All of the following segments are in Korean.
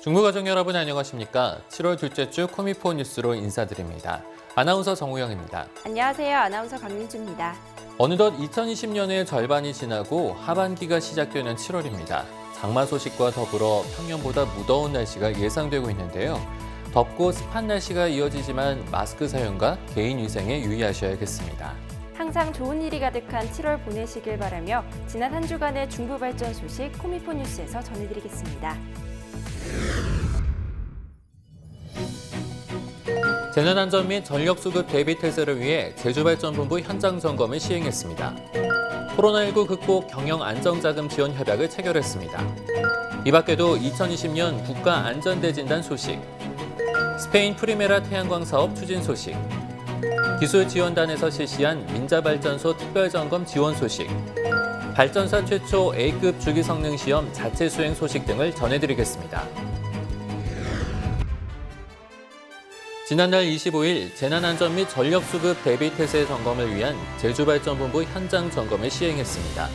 중부가족 여러분 안녕하십니까? 7월 둘째 주 코미포 뉴스로 인사드립니다. 아나운서 정우영입니다. 안녕하세요. 아나운서 강민주입니다. 어느덧 2020년의 절반이 지나고 하반기가 시작되는 7월입니다. 장마 소식과 더불어 평년보다 무더운 날씨가 예상되고 있는데요. 덥고 습한 날씨가 이어지지만 마스크 사용과 개인 위생에 유의하셔야겠습니다. 항상 좋은 일이 가득한 7월 보내시길 바라며 지난 한 주간의 중부 발전 소식 코미포 뉴스에서 전해드리겠습니다. 재난안전 및 전력수급 대비 태세를 위해 제주발전본부 현장 점검을 시행했습니다. 코로나19 극복 경영 안정자금 지원 협약을 체결했습니다. 이 밖에도 2020년 국가안전대진단 소식, 스페인 프리메라 태양광 사업 추진 소식, 기술지원단에서 실시한 민자발전소 특별점검 지원 소식, 발전사 최초 A급 주기성능시험 자체 수행 소식 등을 전해드리겠습니다. 지난달 25일 재난안전 및 전력수급 대비 태세 점검을 위한 제주발전본부 현장 점검을 시행했습니다.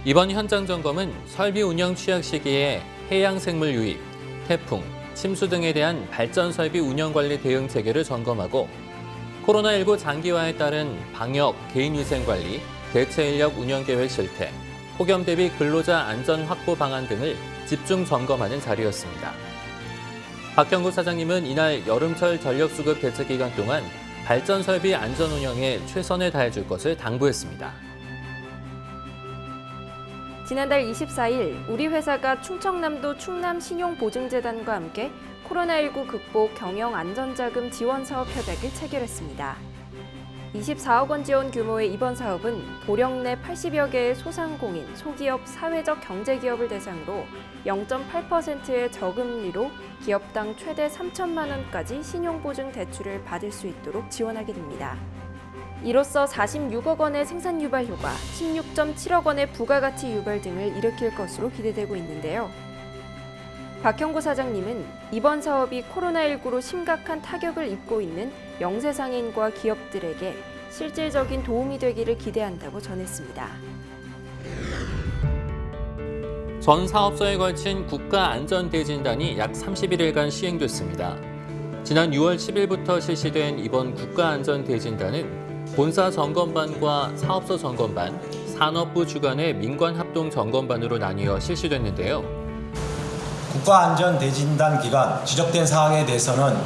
이번 현장 점검은 설비 운영 취약 시기에 해양생물 유입, 태풍, 침수 등에 대한 발전 설비 운영 관리 대응 체계를 점검하고 코로나19 장기화에 따른 방역, 개인위생 관리, 대체 인력 운영 계획 실태, 폭염 대비 근로자 안전 확보 방안 등을 집중 점검하는 자리였습니다. 박형구 사장님은 이날 여름철 전력수급 대체 기간 동안 발전 설비 안전 운영에 최선을 다해줄 것을 당부했습니다. 지난달 24일 우리 회사가 충청남도 충남신용보증재단과 함께 코로나19 극복 경영 안전자금 지원 사업 협약을 체결했습니다. 24억 원 지원 규모의 이번 사업은 보령 내 80여 개의 소상공인, 소기업, 사회적 경제기업을 대상으로 0.8%의 저금리로 기업당 최대 3천만 원까지 신용보증 대출을 받을 수 있도록 지원하게 됩니다. 이로써 46억 원의 생산 유발 효과, 16.7억 원의 부가가치 유발 등을 일으킬 것으로 기대되고 있는데요. 박형구 사장님은 이번 사업이 코로나19로 심각한 타격을 입고 있는 영세상인과 기업들에게 실질적인 도움이 되기를 기대한다고 전했습니다. 전 사업소에 걸친 국가안전대진단이 약 31일간 시행됐습니다. 지난 6월 10일부터 실시된 이번 국가안전대진단은 본사 점검반과 사업소 점검반, 산업부 주관의 민관합동 점검반으로 나뉘어 실시됐는데요. 국가안전대진단 기간 지적된 사항에 대해서는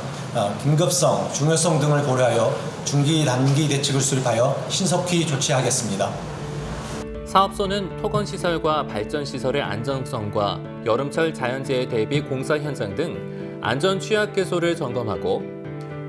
긴급성, 중요성 등을 고려하여 중기, 단기 대책을 수립하여 신속히 조치하겠습니다. 사업소는 토건시설과 발전시설의 안정성과 여름철 자연재해 대비 공사 현장 등 안전 취약 개소를 점검하고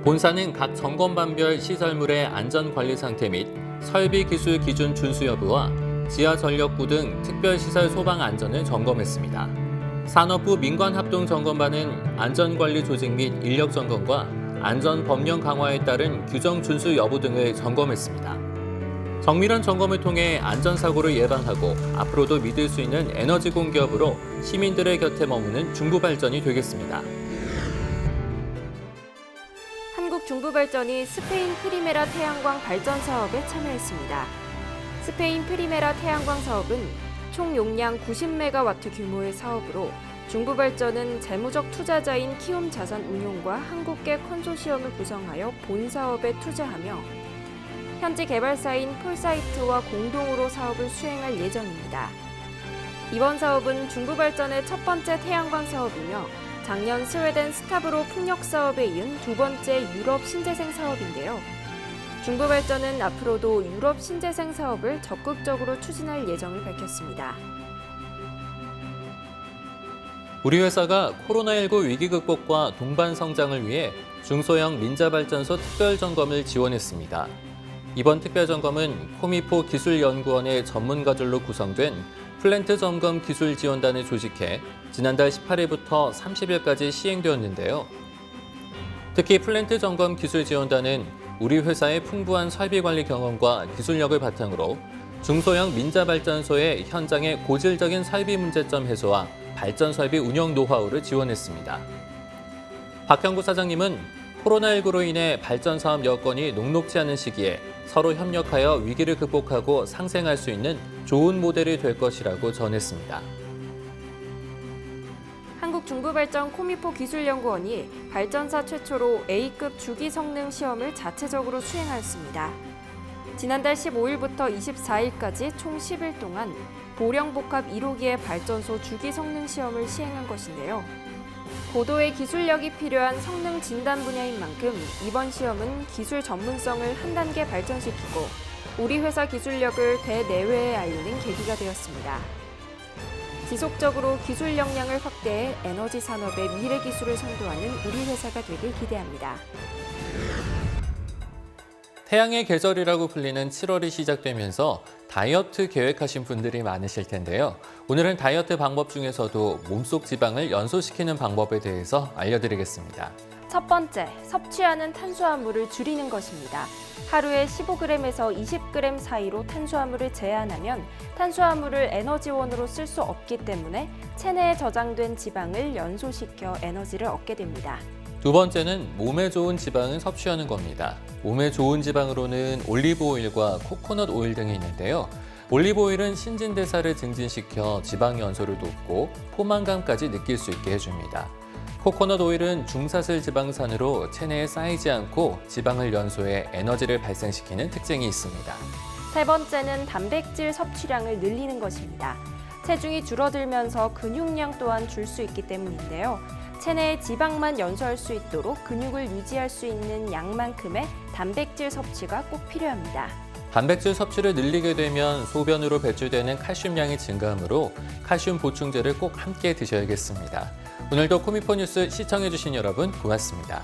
본사는 각 점검반별 시설물의 안전관리 상태 및 설비 기술 기준 준수 여부와 지하전력부 등 특별시설 소방 안전을 점검했습니다. 산업부 민관합동점검반은 안전관리 조직 및 인력 점검과 안전법령 강화에 따른 규정 준수 여부 등을 점검했습니다. 정밀한 점검을 통해 안전사고를 예방하고 앞으로도 믿을 수 있는 에너지 공기업으로 시민들의 곁에 머무는 중부발전이 되겠습니다. 한국중부발전이 스페인 프리메라 태양광 발전 사업에 참여했습니다. 스페인 프리메라 태양광 사업은 총 용량 90메가와트 규모의 사업으로 중부발전은 재무적 투자자인 키움자산운용과 한국계 컨소시엄을 구성하여 본 사업에 투자하며 현지 개발사인 폴사이트와 공동으로 사업을 수행할 예정입니다. 이번 사업은 중부발전의 첫 번째 태양광 사업이며 작년 스웨덴 스타브로 풍력 사업에 이은 두 번째 유럽 신재생 사업인데요. 중부발전은 앞으로도 유럽 신재생 사업을 적극적으로 추진할 예정을 밝혔습니다. 우리 회사가 코로나19 위기 극복과 동반 성장을 위해 중소형 민자발전소 특별점검을 지원했습니다. 이번 특별점검은 코미포 기술연구원의 전문가들로 구성된 플랜트 점검 기술지원단을 조직해 지난달 18일부터 30일까지 시행되었는데요. 특히 플랜트 점검 기술지원단은 우리 회사의 풍부한 설비관리 경험과 기술력을 바탕으로 중소형 민자발전소의 현장의 고질적인 설비 문제점 해소와 발전 설비 운영 노하우를 지원했습니다. 박형구 사장님은 코로나19로 인해 발전 사업 여건이 녹록지 않은 시기에 서로 협력하여 위기를 극복하고 상생할 수 있는 좋은 모델이 될 것이라고 전했습니다. 한국중부발전 코미포 기술연구원이 발전사 최초로 A급 주기 성능 시험을 자체적으로 수행하였습니다. 지난달 15일부터 24일까지 총 10일 동안 보령복합 1호기의 발전소 주기 성능 시험을 시행한 것인데요. 고도의 기술력이 필요한 성능 진단 분야인 만큼 이번 시험은 기술 전문성을 한 단계 발전시키고 우리 회사 기술력을 대내외에 알리는 계기가 되었습니다. 지속적으로 기술 역량을 확대해 에너지 산업의 미래 기술을 선도하는 우리 회사가 되길 기대합니다. 태양의 계절이라고 불리는 7월이 시작되면서 다이어트 계획하신 분들이 많으실 텐데요. 오늘은 다이어트 방법 중에서도 몸속 지방을 연소시키는 방법에 대해서 알려드리겠습니다. 첫 번째, 섭취하는 탄수화물을 줄이는 것입니다. 하루에 15g에서 20g 사이로 탄수화물을 제한하면 탄수화물을 에너지원으로 쓸 수 없기 때문에 체내에 저장된 지방을 연소시켜 에너지를 얻게 됩니다. 두 번째는 몸에 좋은 지방을 섭취하는 겁니다. 몸에 좋은 지방으로는 올리브 오일과 코코넛 오일 등이 있는데요. 올리브 오일은 신진대사를 증진시켜 지방 연소를 돕고 포만감까지 느낄 수 있게 해줍니다. 코코넛 오일은 중사슬 지방산으로 체내에 쌓이지 않고 지방을 연소해 에너지를 발생시키는 특징이 있습니다. 세 번째는 단백질 섭취량을 늘리는 것입니다. 체중이 줄어들면서 근육량 또한 줄 수 있기 때문인데요. 체내에 지방만 연소할 수 있도록 근육을 유지할 수 있는 양만큼의 단백질 섭취가 꼭 필요합니다. 단백질 섭취를 늘리게 되면 소변으로 배출되는 칼슘량이 증가하므로 칼슘 보충제를 꼭 함께 드셔야겠습니다. 오늘도 코미포 뉴스 시청해주신 여러분 고맙습니다.